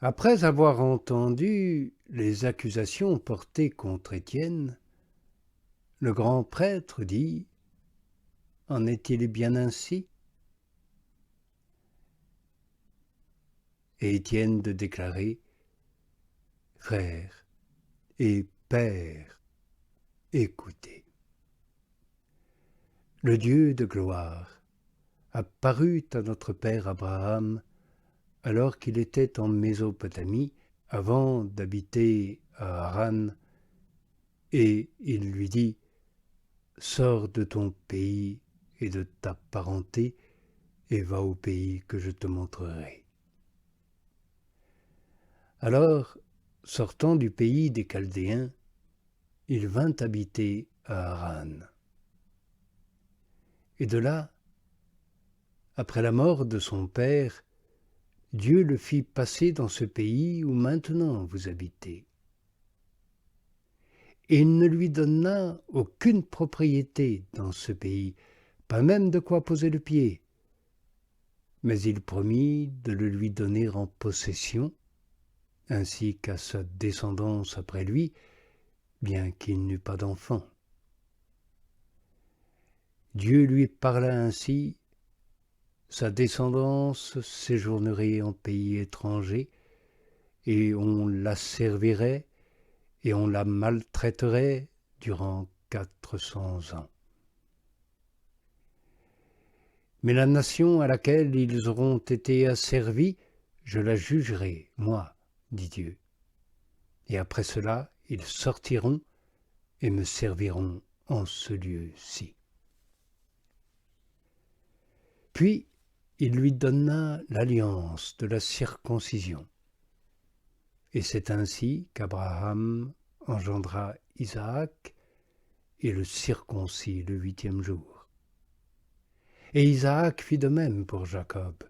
Après avoir entendu les accusations portées contre Étienne, le grand prêtre dit « En est-il bien ainsi ?» Et Étienne de déclarer « Frères et pères, écoutez. Le Dieu de gloire apparut à notre père Abraham alors qu'il était en Mésopotamie, avant d'habiter à Haran, et il lui dit « Sors de ton pays et de ta parenté, et va au pays que je te montrerai. » Alors, sortant du pays des Chaldéens, il vint habiter à Haran. Et de là, après la mort de son père, Dieu le fit passer dans ce pays où maintenant vous habitez. Et il ne lui donna aucune propriété dans ce pays, pas même de quoi poser le pied. Mais il promit de le lui donner en possession, ainsi qu'à sa descendance après lui, bien qu'il n'eût pas d'enfant. Dieu lui parla ainsi, sa descendance séjournerait en pays étranger, et on la servirait, et on la maltraiterait durant 400 ans. Mais la nation à laquelle ils auront été asservis, je la jugerai, moi, dit Dieu. Et après cela, ils sortiront et me serviront en ce lieu-ci. Puis il lui donna l'alliance de la circoncision. Et c'est ainsi qu'Abraham engendra Isaac et le circoncit le 8e jour. Et Isaac fit de même pour Jacob,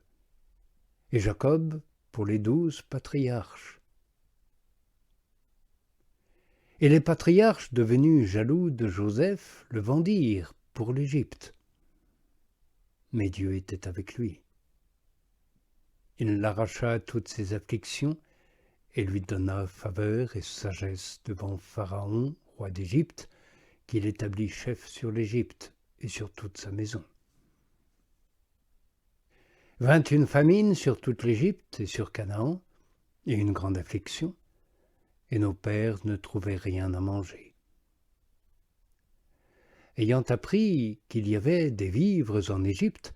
et Jacob pour les 12 patriarches. Et les patriarches, devenus jaloux de Joseph, le vendirent pour l'Égypte. Mais Dieu était avec lui. Il l'arracha à toutes ses afflictions et lui donna faveur et sagesse devant Pharaon, roi d'Égypte, qu'il établit chef sur l'Égypte et sur toute sa maison. Vint une famine sur toute l'Égypte et sur Canaan, et une grande affliction, et nos pères ne trouvaient rien à manger. Ayant appris qu'il y avait des vivres en Égypte,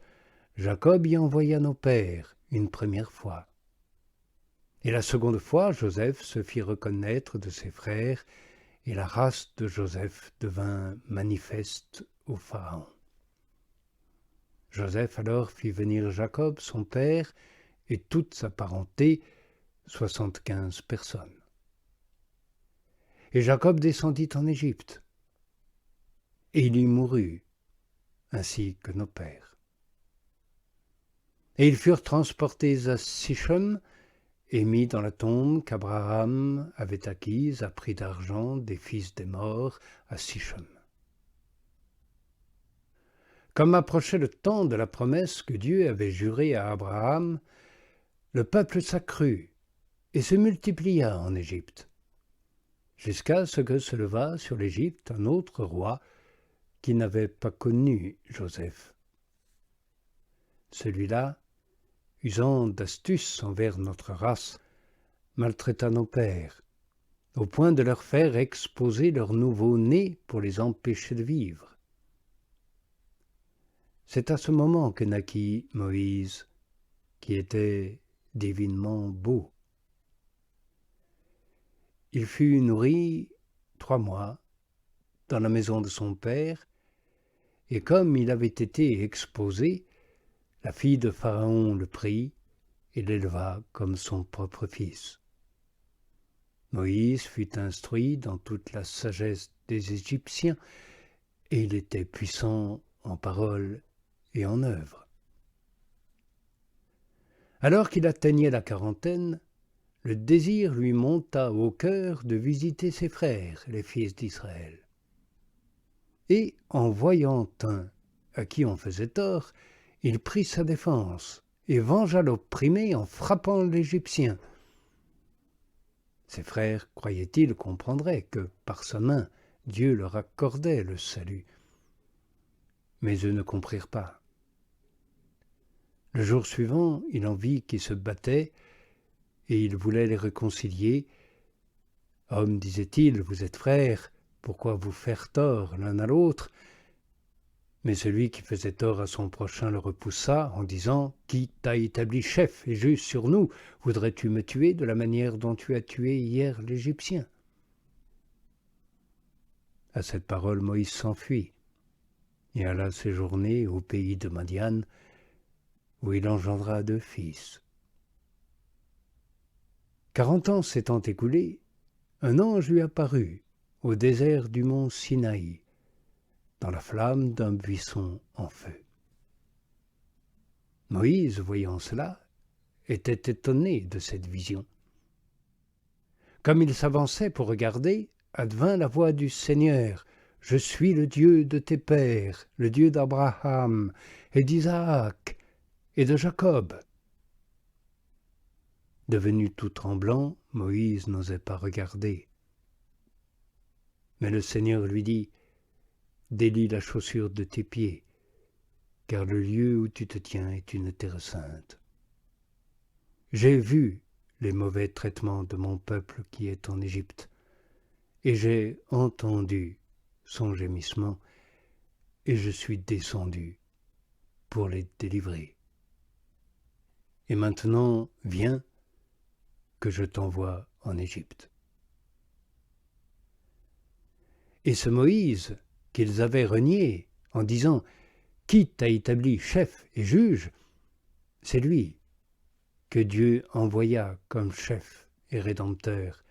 Jacob y envoya nos pères une première fois. Et la seconde fois, Joseph se fit reconnaître de ses frères, et la race de Joseph devint manifeste au Pharaon. Joseph alors fit venir Jacob, son père, et toute sa parenté, 75 personnes. Et Jacob descendit en Égypte, et il y mourut, ainsi que nos pères. Et ils furent transportés à Sichem, et mis dans la tombe qu'Abraham avait acquise à prix d'argent des fils des morts à Sichem. Comme approchait le temps de la promesse que Dieu avait jurée à Abraham, le peuple s'accrut et se multiplia en Égypte, jusqu'à ce que se leva sur l'Égypte un autre roi qui n'avait pas connu Joseph. Celui-là, usant d'astuce envers notre race, maltraita nos pères, au point de leur faire exposer leurs nouveau-nés pour les empêcher de vivre. C'est à ce moment que naquit Moïse, qui était divinement beau. Il fut nourri 3 mois dans la maison de son père, et comme il avait été exposé, la fille de Pharaon le prit et l'éleva comme son propre fils. Moïse fut instruit dans toute la sagesse des Égyptiens, et il était puissant en parole et en œuvre. Alors qu'il atteignait la quarantaine, le désir lui monta au cœur de visiter ses frères, les fils d'Israël. Et en voyant un à qui on faisait tort, il prit sa défense et vengea l'opprimé en frappant l'Égyptien. Ses frères, croyaient-ils, comprendraient que, par sa main, Dieu leur accordait le salut. Mais eux ne comprirent pas. Le jour suivant, il en vit qui se battaient, et il voulait les réconcilier. « Hommes, disait-il, vous êtes frères, pourquoi vous faire tort l'un à l'autre ?» Mais celui qui faisait tort à son prochain le repoussa en disant « Qui t'a établi chef et juge sur nous? Voudrais-tu me tuer de la manière dont tu as tué hier l'Égyptien ?» À cette parole, Moïse s'enfuit et alla séjourner au pays de Madian, où il engendra 2 fils. 40 ans s'étant écoulés, un ange lui apparut au désert du mont Sinaï, dans la flamme d'un buisson en feu. Moïse, voyant cela, était étonné de cette vision. Comme il s'avançait pour regarder, advint la voix du Seigneur. « Je suis le Dieu de tes pères, le Dieu d'Abraham et d'Isaac et de Jacob. » Devenu tout tremblant, Moïse n'osait pas regarder. Mais le Seigneur lui dit « Délie la chaussure de tes pieds, car le lieu où tu te tiens est une terre sainte. J'ai vu les mauvais traitements de mon peuple qui est en Égypte, et j'ai entendu son gémissement, et je suis descendu pour les délivrer. Et maintenant, viens, que je t'envoie en Égypte. » Et ce Moïse, qu'ils avaient renié en disant « Qui t'a établi chef et juge ?» c'est lui que Dieu envoya comme chef et rédempteur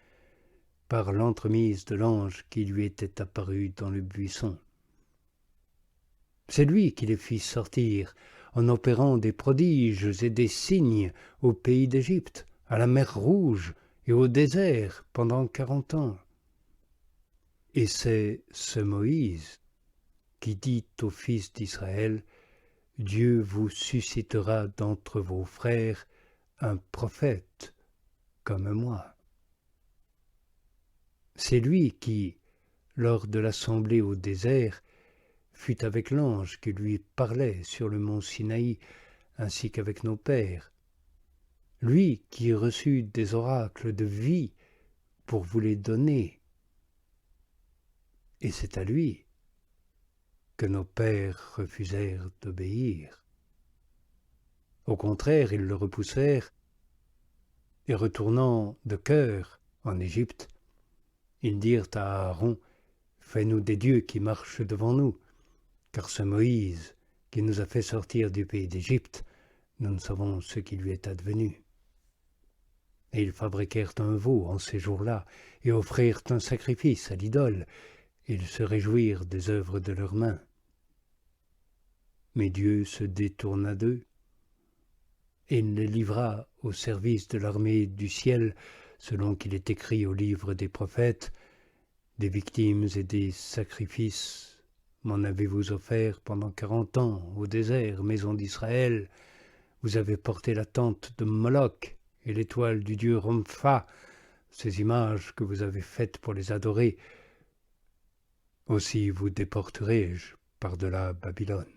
par l'entremise de l'ange qui lui était apparu dans le buisson. C'est lui qui les fit sortir en opérant des prodiges et des signes au pays d'Égypte, à la mer Rouge et au désert pendant 40 ans. Et c'est ce Moïse qui dit aux fils d'Israël « Dieu vous suscitera d'entre vos frères un prophète comme moi. » C'est lui qui, lors de l'assemblée au désert, fut avec l'ange qui lui parlait sur le mont Sinaï, ainsi qu'avec nos pères. Lui qui reçut des oracles de vie pour vous les donner. Et c'est à lui que nos pères refusèrent d'obéir. Au contraire, ils le repoussèrent, et retournant de cœur en Égypte, ils dirent à Aaron, « Fais-nous des dieux qui marchent devant nous, car ce Moïse qui nous a fait sortir du pays d'Égypte, nous ne savons ce qui lui est advenu. » Et ils fabriquèrent un veau en ces jours-là, et offrirent un sacrifice à l'idole. Ils se réjouirent des œuvres de leurs mains. Mais Dieu se détourna d'eux, et il les livra au service de l'armée du ciel, selon qu'il est écrit au livre des prophètes, « Des victimes et des sacrifices m'en avez-vous offert pendant 40 ans au désert, maison d'Israël. Vous avez porté la tente de Moloch et l'étoile du dieu Rompha, ces images que vous avez faites pour les adorer. Aussi vous déporterai-je par-delà Babylone. »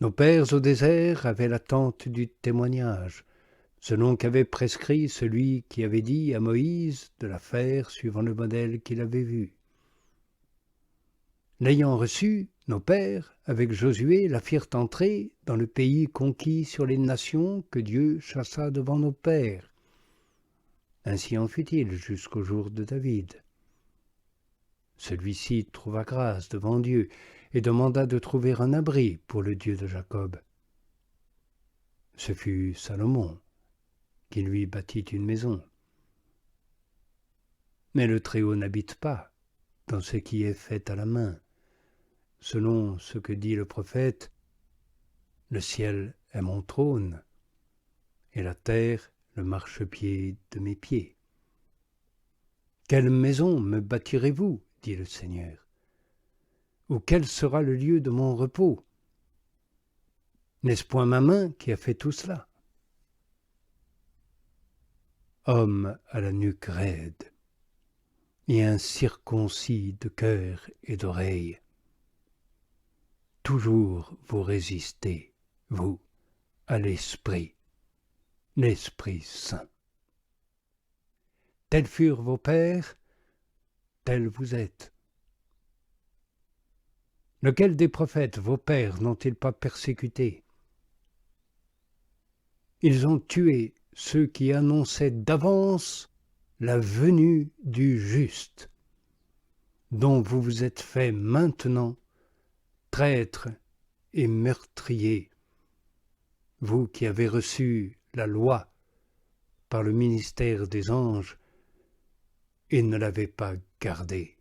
Nos pères au désert avaient l'attente du témoignage, selon qu'avait prescrit celui qui avait dit à Moïse de la faire suivant le modèle qu'il avait vu. L'ayant reçu, nos pères, avec Josué, la firent entrer dans le pays conquis sur les nations que Dieu chassa devant nos pères. Ainsi en fut-il jusqu'au jour de David. Celui-ci trouva grâce devant Dieu et demanda de trouver un abri pour le Dieu de Jacob. Ce fut Salomon qui lui bâtit une maison. Mais le Très-Haut n'habite pas dans ce qui est fait à la main. Selon ce que dit le prophète, « Le ciel est mon trône, et la terre le marchepied de mes pieds. » « Quelle maison me bâtirez-vous, dit le Seigneur, ou quel sera le lieu de mon repos? N'est-ce point ma main qui a fait tout cela? homme à la nuque raide, et incirconcis de cœur et d'oreille. Toujours vous résistez, vous, à l'Esprit Saint. Tels furent vos pères, tels vous êtes. Lequel des prophètes, vos pères, n'ont-ils pas persécuté? Ils ont tué ceux qui annonçaient d'avance la venue du juste, dont vous vous êtes fait maintenant traîtres et meurtriers, vous qui avez reçu la loi par le ministère des anges et ne l'avez pas gardée.